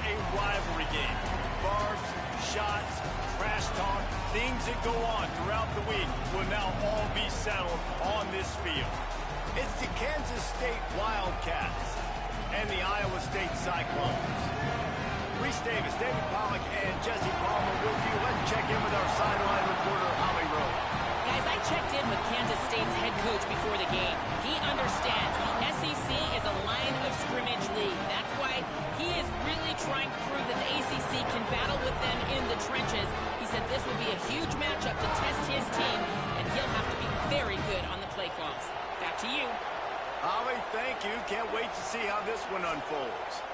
a rivalry game. Barbs, shots, trash talk, things that go on throughout the week will now all be settled on this field. It's the Kansas State Wildcats and the Iowa State Cyclones. Reese Davis, David Pollack, and Jesse Palmer with you. Let's check in with our sideline reporter, Holly Rowe. Guys, I checked in with Kansas State's head coach before the game. He understands the SEC is a line of scrimmage league. That's why he is really trying to prove that the ACC can battle with them in the trenches. He said this will be a huge matchup to test his team, and he'll have to be very good on the play calls. Back to you. Holly, thank you. Can't wait to see how this one unfolds.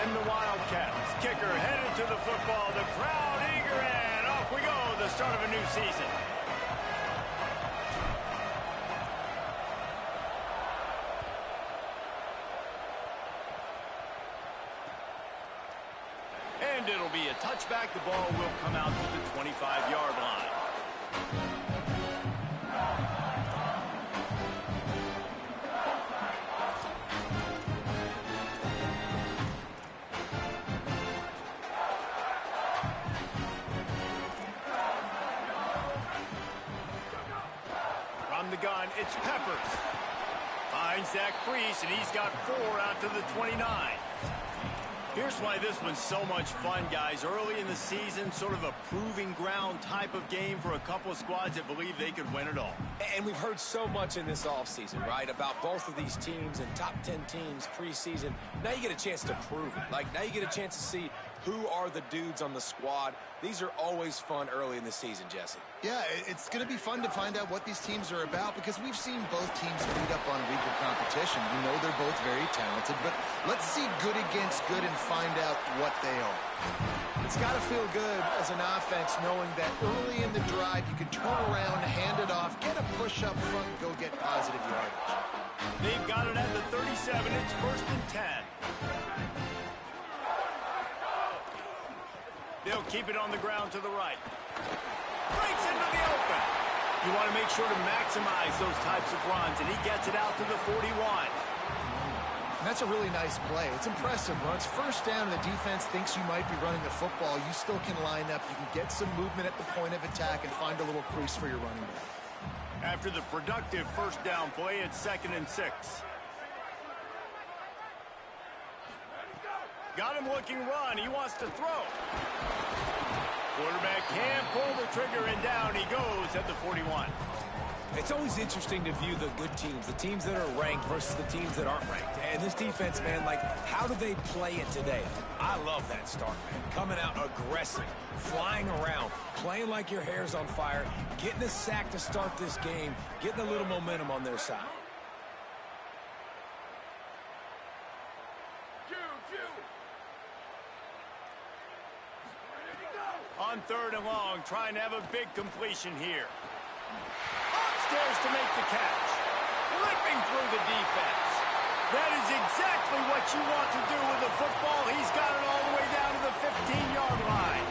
And the Wildcats, kicker headed to the football, the crowd eager, and off we go, the start of a new season. And it'll be a touchback. The ball will come out to the 25-yard line. From the gun, it's Peppers. Finds that crease, and he's got 4 out to the 29. Here's why this one's so much fun, guys. Early in the season, sort of a proving ground type of game for a couple of squads that believe they could win it all. And we've heard so much in this offseason, right, about both of these teams and top 10 teams preseason. Now you get a chance to prove it. Like, now you get a chance to see who are the dudes on the squad. These are always fun early in the season, Jesse. Yeah, it's going to be fun to find out what these teams are about because we've seen both teams beat up on weaker competition. We know they're both very talented, but let's see good against good and find out what they are. It's got to feel good as an offense knowing that early in the drive you can turn around, hand it off, get a push up front, go get positive yardage. They've got it at the 37. It's 1st and 10. They'll keep it on the ground to the right. Breaks into the open. You want to make sure to maximize those types of runs, and he gets it out to the 41. And that's a really nice play. It's impressive. When it's 1st down and the defense thinks you might be running the football, you still can line up. You can get some movement at the point of attack and find a little crease for your running back. After the productive 1st down play, it's 2nd and 6. Got him looking run. He wants to throw. Quarterback can't pull the trigger, and down he goes at the 41. It's always interesting to view the good teams, the teams that are ranked versus the teams that aren't ranked. And this defense, man, like, how do they play it today? I love that start, man. Coming out aggressive, flying around, playing like your hair's on fire, getting a sack to start this game, getting a little momentum on their side. On 3rd and long, trying to have a big completion here. Upstairs to make the catch. Ripping through the defense. That is exactly what you want to do with the football. He's got it all the way down to the 15-yard line.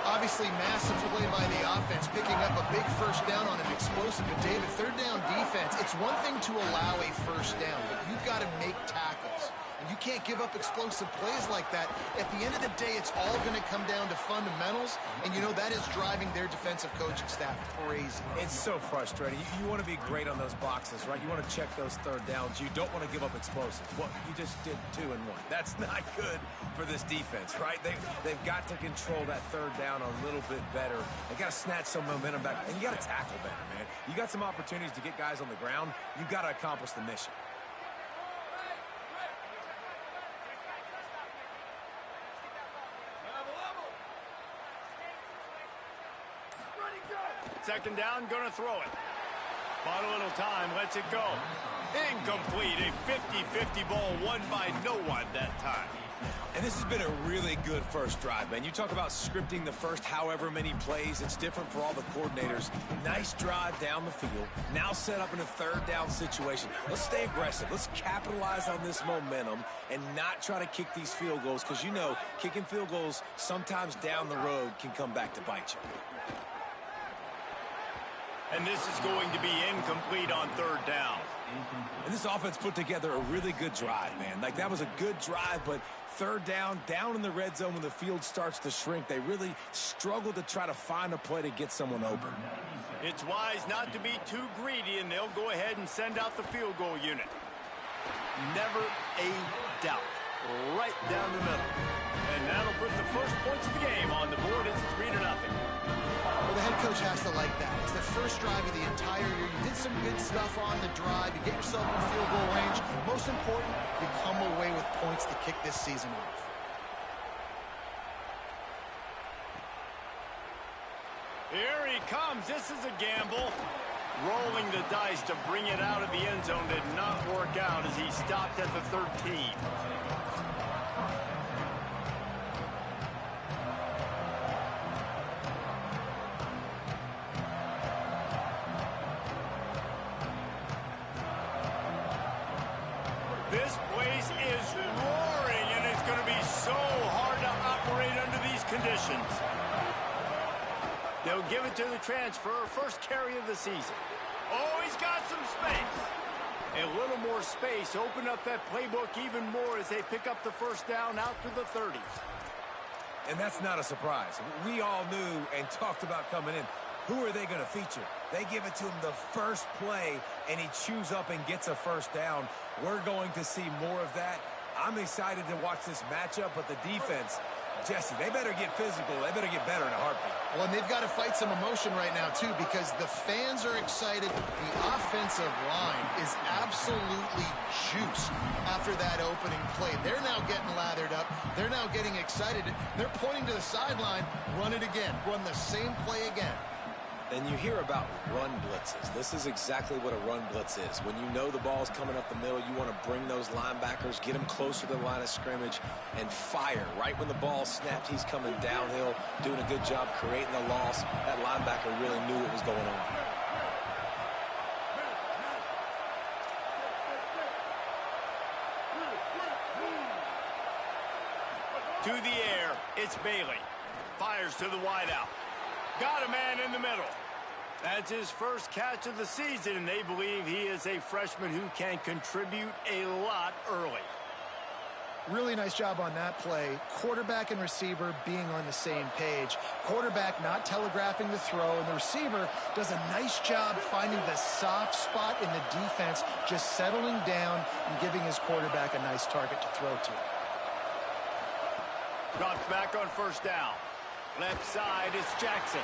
Obviously, massive play by the offense, picking up a big 1st down on an explosive. But, David, 3rd down defense, it's one thing to allow a 1st down, but you've got to make tackles. And you can't give up explosive plays like that. At the end of the day, it's all going to come down to fundamentals. And, you know, that is driving their defensive coaching staff crazy. It's so frustrating. You want to be great on those boxes, right? You want to check those 3rd downs. You don't want to give up explosives. Well, you just did 2 and 1. That's not good for this defense, right? They've got to control that 3rd down a little bit better. They got to snatch some momentum back. And you got to tackle better, man. You got some opportunities to get guys on the ground. You've got to accomplish the mission. 2nd down, gonna throw it. Bought a little time, lets it go. Incomplete, a 50-50 ball won by no one that time. And this has been a really good first drive, man. You talk about scripting the first however many plays. It's different for all the coordinators. Nice drive down the field. Now set up in a third down situation. Let's stay aggressive. Let's capitalize on this momentum and not try to kick these field goals, because you know kicking field goals sometimes down the road can come back to bite you. And this is going to be incomplete on third down. And this offense put together a really good drive, man. Like, that was a good drive, but third down in the red zone when the field starts to shrink, they really struggle to try to find a play to get someone open. It's wise not to be too greedy, and they'll go ahead and send out the field goal unit. Never a doubt. Right down the middle. And that'll put the first points of the game on the board. It's 3-0. Well, the head coach has to like that. It's the first drive of the entire year. You did some good stuff on the drive. You get yourself in field goal range. Most important, you come away with points to kick this season off. Here he comes. This is a gamble. Rolling the dice to bring it out of the end zone did not work out as he stopped at the 13. This place is roaring, and it's going to be so hard to operate under these conditions. They'll give it to the transfer, first carry of the season. Oh, he's got some space. A little more space, open up that playbook even more as they pick up the first down out to the 30. And that's not a surprise. We all knew and talked about coming in. Who are they going to feature? They give it to him the first play, and he chews up and gets a first down. We're going to see more of that. I'm excited to watch this matchup, but the defense, Jesse, they better get physical. They better get better in a heartbeat. Well, and they've got to fight some emotion right now, too, because the fans are excited. The offensive line is absolutely juiced after that opening play. They're now getting lathered up. They're now getting excited. They're pointing to the sideline. Run it again. Run the same play again. And you hear about run blitzes. This is exactly what a run blitz is. When you know the ball's coming up the middle, you want to bring those linebackers, get them closer to the line of scrimmage, and fire. Right when the ball snapped, he's coming downhill, doing a good job creating the loss. That linebacker really knew what was going on. To the air, it's Bailey. Fires to the wideout. Got a man in the middle. That's his first catch of the season, and they believe he is a freshman who can contribute a lot early. Really nice job on that play. Quarterback and receiver being on the same page. Quarterback not telegraphing the throw, and the receiver does a nice job finding the soft spot in the defense, just settling down and giving his quarterback a nice target to throw to. Drops back on first down. Left side, it's Jackson.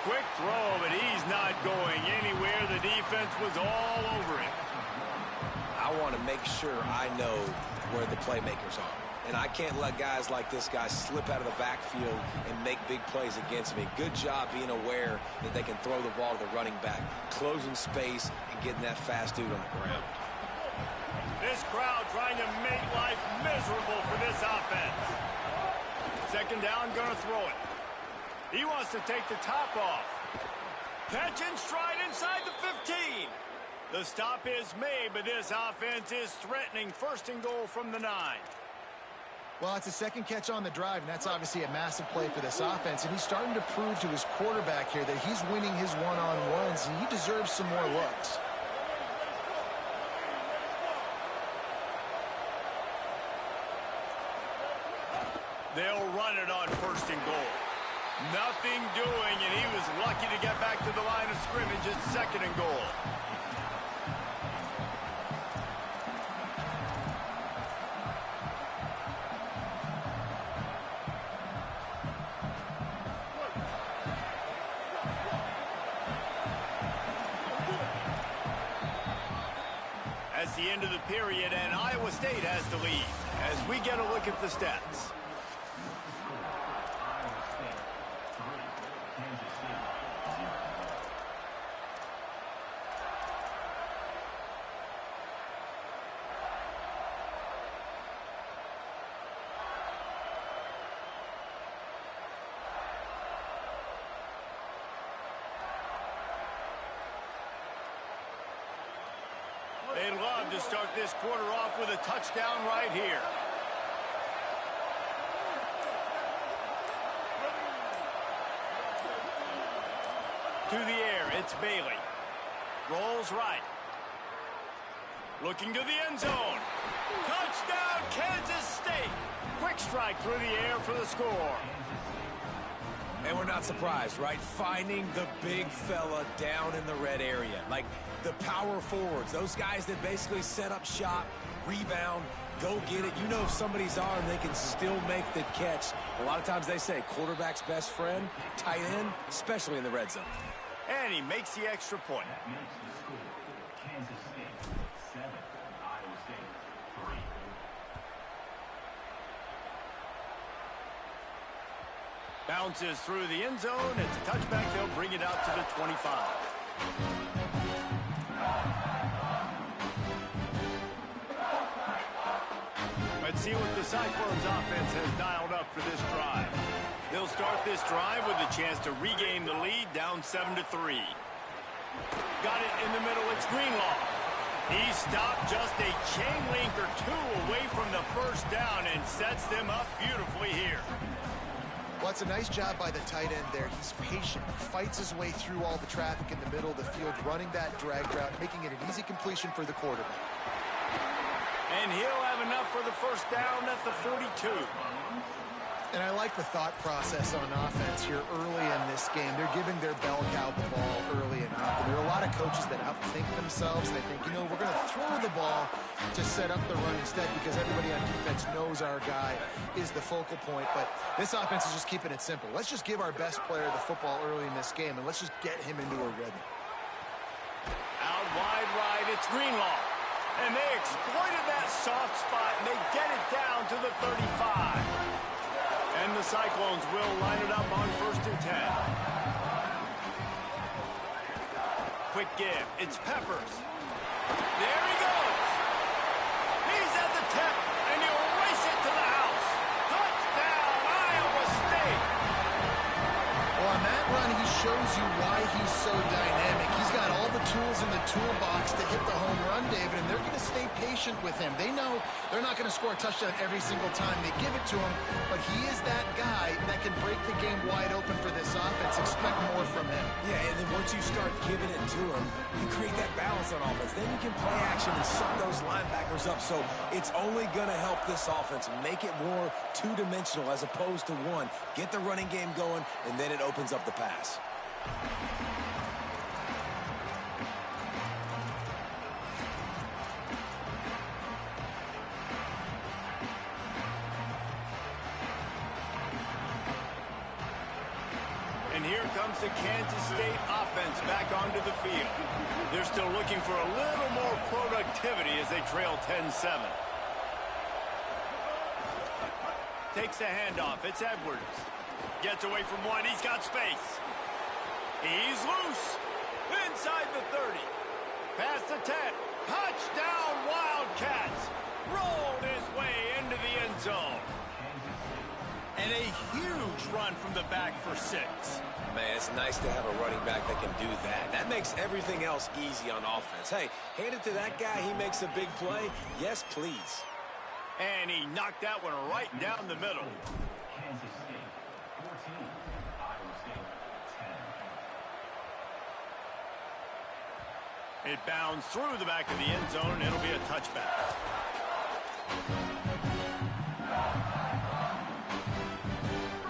Quick throw, but he's not going anywhere. The defense was all over him. I want to make sure I know where the playmakers are. And I can't let guys like this guy slip out of the backfield and make big plays against me. Good job being aware that they can throw the ball to the running back, closing space and getting that fast dude on the ground. This crowd trying to make life miserable for this offense. Second down, gonna throw it. He wants to take the top off. Catch and stride inside the 15. The stop is made, but this offense is threatening. First and goal from the 9. Well, it's a second catch on the drive, and that's obviously a massive play for this offense. And he's starting to prove to his quarterback here that he's winning his one-on-ones, and he deserves some more looks. They'll run it on first and goal. Nothing doing, and he was lucky to get back to the line of scrimmage at second and goal. That's the end of the period, and Iowa State has the lead as we get a look at the stats. They love to start this quarter off with a touchdown right here. To the air, it's Bailey. Rolls right. Looking to the end zone. Touchdown, Kansas State. Quick strike through the air for the score. And we're not surprised, right? Finding the big fella down in the red area. Like the power forwards, those guys that basically set up shop, rebound, go get it. You know if somebody's arm, they can still make the catch. A lot of times they say quarterback's best friend, tight end, especially in the red zone. And he makes the extra point. Bounces through the end zone. It's a touchback. They'll bring it out to the 25. Let's see what the Cyclones offense has dialed up for this drive. They'll start this drive with a chance to regain the lead, down 7-3. Got it in the middle. It's Greenlaw. He stopped just a chain link or two away from the first down and sets them up beautifully here. Well, it's a nice job by the tight end there. He's patient, fights his way through all the traffic in the middle of the field, running that drag route, making it an easy completion for the quarterback. And he'll have enough for the first down at the 42. And I like the thought process on offense here early in this game. They're giving their bell cow the ball early enough. And there are a lot of coaches that outthink themselves. They think, you know, we're going to throw the ball to set up the run instead because everybody on defense knows our guy is the focal point. But this offense is just keeping it simple. Let's just give our best player the football early in this game, and let's just get him into a rhythm. Out wide right, it's Greenlaw. And they exploited that soft spot, and they get it down to the 35. And the Cyclones will line it up on 1st and 10. Quick give. It's Peppers. There he goes. He's at the tip, and he'll race it to the house. Touchdown, Iowa State. Well, on that run, he shows you why he's so dynamic. He's got all the tools in the toolbox to hit the home run, David, and they're going to stay patient with him. They know they're not going to score a touchdown every single time they give it to him, but he is that guy that can break the game wide open for this offense. Expect more from him. Yeah, and then once you start giving it to him, you create that balance on offense. Then you can play action and suck those linebackers up. So it's only going to help this offense make it more two-dimensional as opposed to one. Get the running game going, and then it opens up the pass. And here comes the Kansas State offense back onto the field. They're still looking for a little more productivity as they trail 10-7. Takes the handoff. It's Edwards. Gets away from one. He's got space. He's loose. Inside the 30. Past the 10. Touchdown, Wildcats. Rolled his way into the end zone. And a huge run from the back for 6. Man, it's nice to have a running back that can do that. That makes everything else easy on offense. Hey, hand it to that guy. He makes a big play. Yes, please. And he knocked that one right down the middle. Kansas State, 14, Iowa State, 10. It bounds through the back of the end zone, and it'll be a touchback.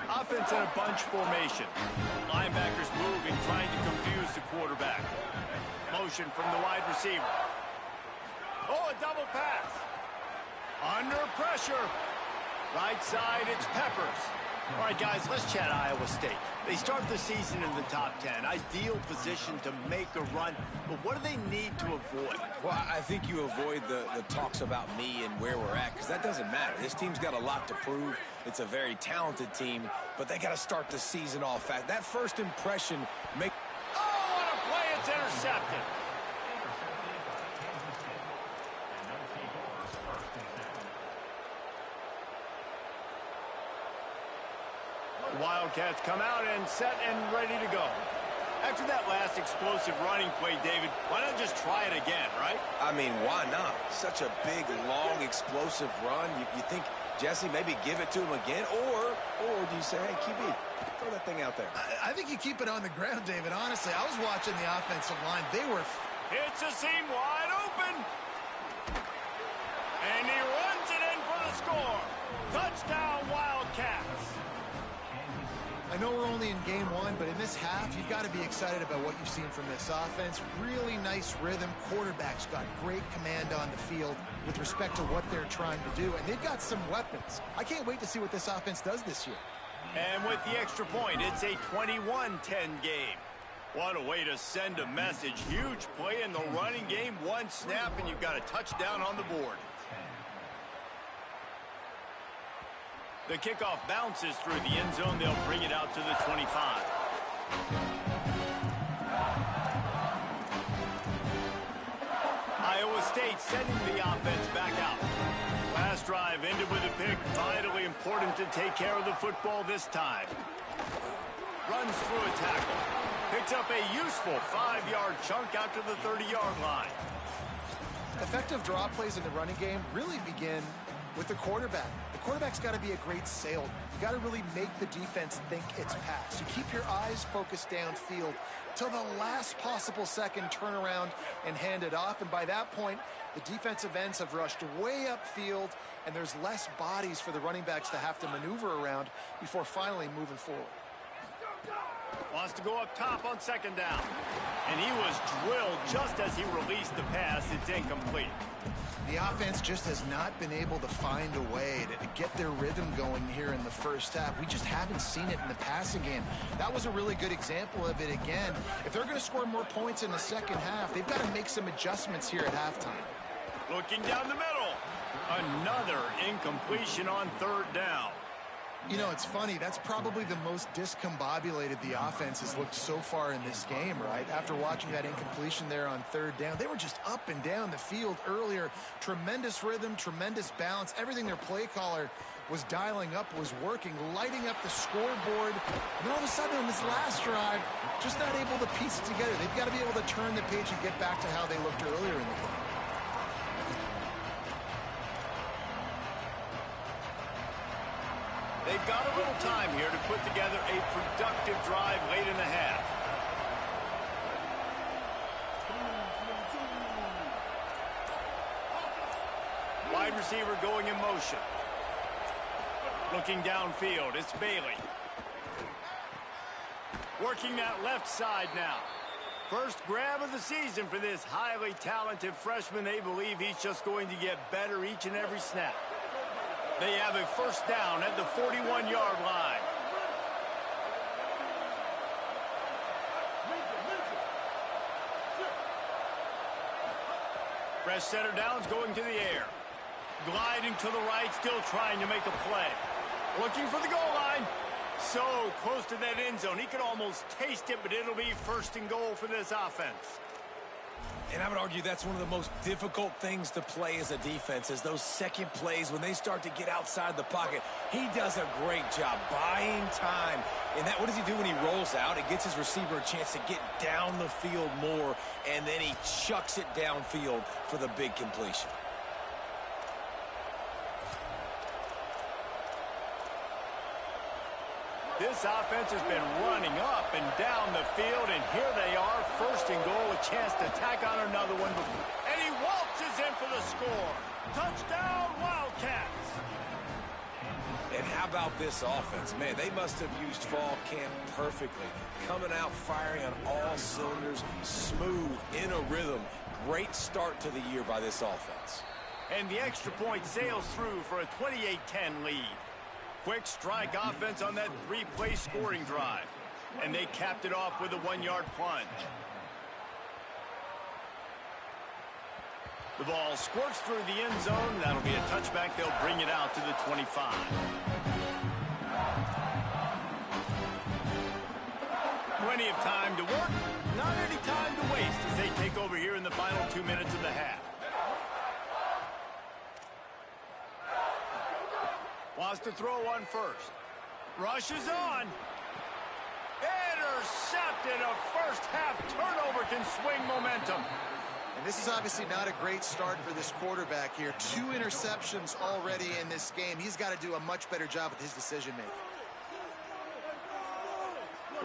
Offense in a bunch formation. Linebackers moving, trying to confuse the quarterback. Motion from the wide receiver. Oh, a double pass. Under pressure. Right side, it's Peppers. All right, guys, let's chat Iowa State. They start the season in the top 10. Ideal position to make a run. But what do they need to avoid? Well, I think you avoid the talks about me and where we're at, because that doesn't matter. This team's got a lot to prove. It's a very talented team, but they got to start the season off fast. That first impression make... Oh, what a play. It's intercepted. Wildcats come out and set and ready to go. After that last explosive running play, David, why not just try it again, right? I mean, why not? Such a big, long, explosive run. You think, Jesse, maybe give it to him again? Or do you say, hey, QB, throw that thing out there? I think you keep it on the ground, David. Honestly, I was watching the offensive line. They were... It's a seam wide open. And he runs it in for the score. Touchdown, Wildcats. I know we're only in game one, but in this half, you've got to be excited about what you've seen from this offense. Really nice rhythm. Quarterback's got great command on the field with respect to what they're trying to do, and they've got some weapons. I can't wait to see what this offense does this year. And with the extra point, it's a 21-10 game. What a way to send a message. Huge play in the running game. One snap, and you've got a touchdown on the board. The kickoff bounces through the end zone. They'll bring it out to the 25. Iowa State sending the offense back out. Last drive ended with a pick. Vitally important to take care of the football this time. Runs through a tackle. Picks up a useful 5-yard chunk out to the 30-yard line. Effective draw plays in the running game really begin with the quarterback. The quarterback's got to be a great salesman. You got to really make the defense think it's pass. You keep your eyes focused downfield till the last possible second, turn around and hand it off. And by that point, the defensive ends have rushed way upfield, and there's less bodies for the running backs to have to maneuver around before finally moving forward. Wants to go up top on second down. And he was drilled just as he released the pass. It's incomplete. The offense just has not been able to find a way to get their rhythm going here in the first half. We just haven't seen it in the passing game. That was a really good example of it again. If they're going to score more points in the second half, they've got to make some adjustments here at halftime. Looking down the middle. Another incompletion on third down. You know, it's funny. That's probably the most discombobulated the offense has looked so far in this game, right? After watching that incompletion there on third down, they were just up and down the field earlier. Tremendous rhythm, tremendous balance. Everything their play caller was dialing up was working, lighting up the scoreboard. And all of a sudden on this last drive, just not able to piece it together. They've got to be able to turn the page and get back to how they looked earlier in the game. They've got a little time here to put together a productive drive late in the half. Wide receiver going in motion. Looking downfield, it's Bailey. Working that left side now. First grab of the season for this highly talented freshman. They believe he's just going to get better each and every snap. They have a first down at the 41-yard line. Fresh center downs going to the air. Gliding to the right, still trying to make a play. Looking for the goal line. So close to that end zone. He could almost taste it, but it'll be first and goal for this offense. And I would argue that's one of the most difficult things to play as a defense is those second plays when they start to get outside the pocket. He does a great job buying time. And that, what does he do when he rolls out? It gets his receiver a chance to get down the field more, and then he chucks it downfield for the big completion. This offense has been running up and down the field, and here they are, first and goal, a chance to tack on another one. And he waltzes in for the score. Touchdown, Wildcats. And how about this offense? Man, they must have used fall camp perfectly. Coming out firing on all cylinders, smooth, in a rhythm. Great start to the year by this offense. And the extra point sails through for a 28-10 lead. Quick strike offense on that three-play scoring drive. And they capped it off with a 1-yard plunge. The ball squirts through the end zone. That'll be a touchback. They'll bring it out to the 25. Plenty of time to work. Not any time to waste as they take over here in the final 2 minutes of the half. Wants to throw one first. Rushes on. Intercepted. A first-half turnover can swing momentum. And this is obviously not a great start for this quarterback here. 2 interceptions already in this game. He's got to do a much better job with his decision-making.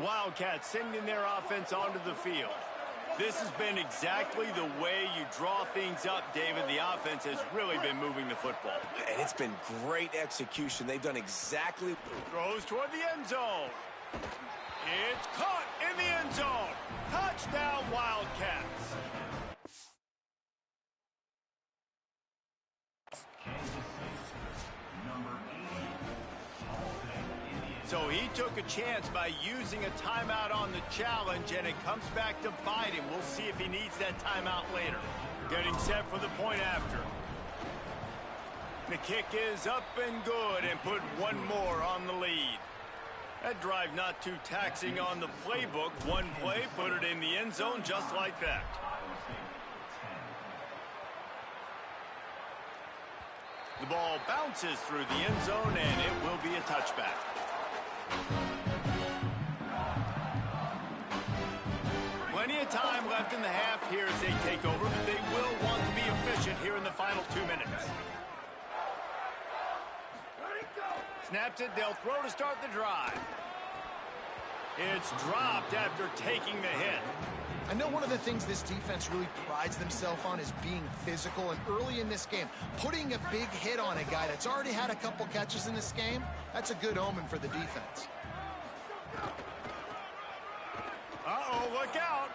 Wildcats sending their offense onto the field. This has been exactly the way you draw things up, David. The offense has really been moving the football. And it's been great execution. They've done exactly... Throws toward the end zone. It's caught in the end zone. Touchdown, Wildcats. So he took a chance by using a timeout on the challenge, and it comes back to bite him. We'll see if he needs that timeout later. Getting set for the point after. The kick is up and good, and put one more on the lead. That drive not too taxing on the playbook. One play, put it in the end zone just like that. The ball bounces through the end zone, and it will be a touchback. Plenty of time left in the half here as they take over, but they will want to be efficient here in the final 2 minutes. Snaps it, they'll throw to start the drive. It's dropped after taking the hit. I know one of the things this defense really prides themselves on is being physical, and early in this game, putting a big hit on a guy that's already had a couple catches in this game, that's a good omen for the defense. Uh-oh, look out.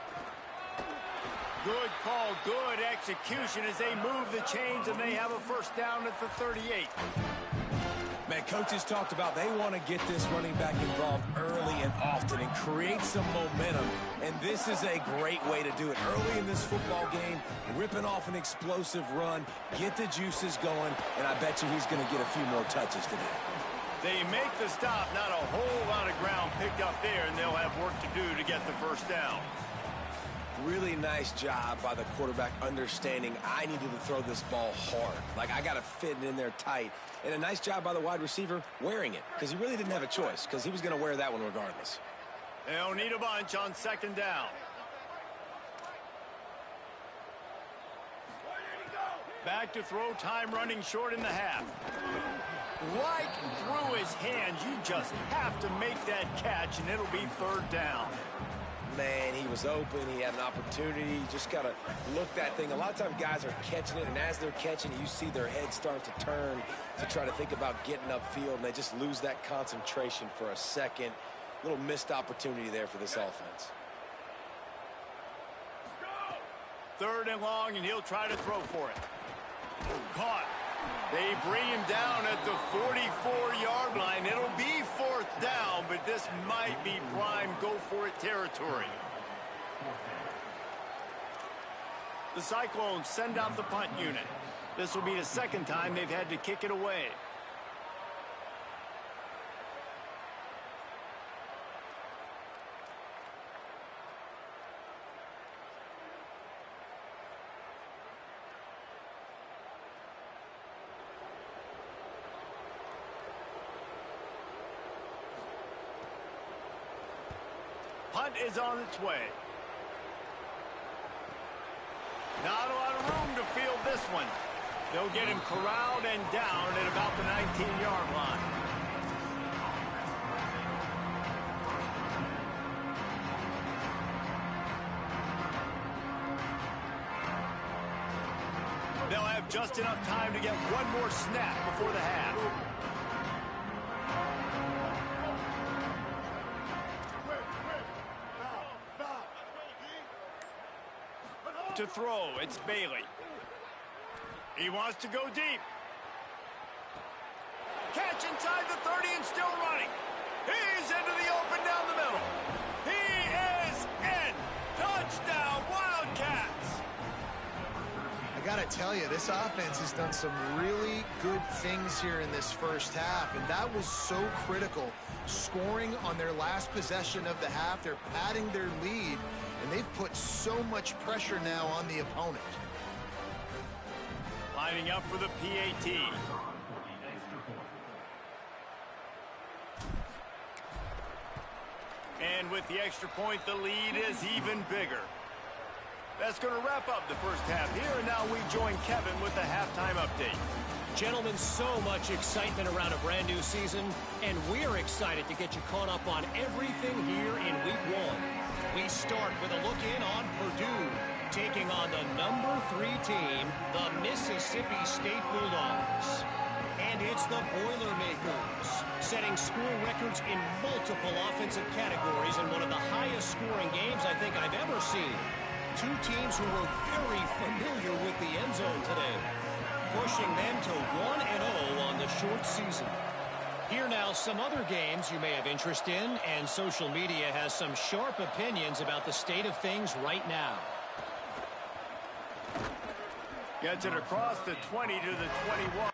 Good call, good execution as they move the chains, and they have a first down at the 38. Man, coaches talked about they want to get this running back involved early and often and create some momentum, and this is a great way to do it. Early in this football game, ripping off an explosive run, get the juices going, and I bet you he's going to get a few more touches today. They make the stop, not a whole lot of ground picked up there, and they'll have work to do to get the first down. Really nice job by the quarterback understanding I needed to throw this ball hard. Like, I got to fit it in there tight. And a nice job by the wide receiver wearing it, because he really didn't have a choice, because he was going to wear that one regardless. They'll need a bunch on second down. Back to throw, time running short in the half. Right through his hands. You just have to make that catch, and it'll be third down. Man, he was open. He had an opportunity. You just got to look that thing. A lot of times guys are catching it, and as they're catching it, you see their head start to turn to try to think about getting upfield, and they just lose that concentration for a second. Little missed opportunity there for this offense. Third and long, and he'll try to throw for it. Caught. They bring him down at the 44-yard line. It'll be fourth down, but this might be prime go-for-it territory. The Cyclones send out the punt unit. This will be the second time they've had to kick it away. Punt is on its way. Not a lot of room to field this one. They'll get him corralled and down at about the 19-yard line. They'll have just enough time to get one more snap before the half. To throw, it's Bailey. He wants to go deep. Catch inside the 30 and still running. He's into the open down the middle. He is in. Touchdown, Wildcats. I got to tell you, this offense has done some really good things here in this first half, and that was so critical. Scoring on their last possession of the half, they're padding their lead, and they've put so much pressure now on the opponent. Lining up for the PAT. And with the extra point, the lead is even bigger. That's going to wrap up the first half here, and now we join Kevin with the halftime update. Gentlemen, so much excitement around a brand new season, and we're excited to get you caught up on everything here in Week 1. We start with a look in on Purdue, taking on the number 3 team, the Mississippi State Bulldogs. And it's the Boilermakers, setting score records in multiple offensive categories in one of the highest scoring games I think I've ever seen. Two teams who were very familiar with the end zone today, pushing them to 1-0 on the short season. Here now, some other games you may have interest in, and social media has some sharp opinions about the state of things right now. Gets it across the 20 to the 21.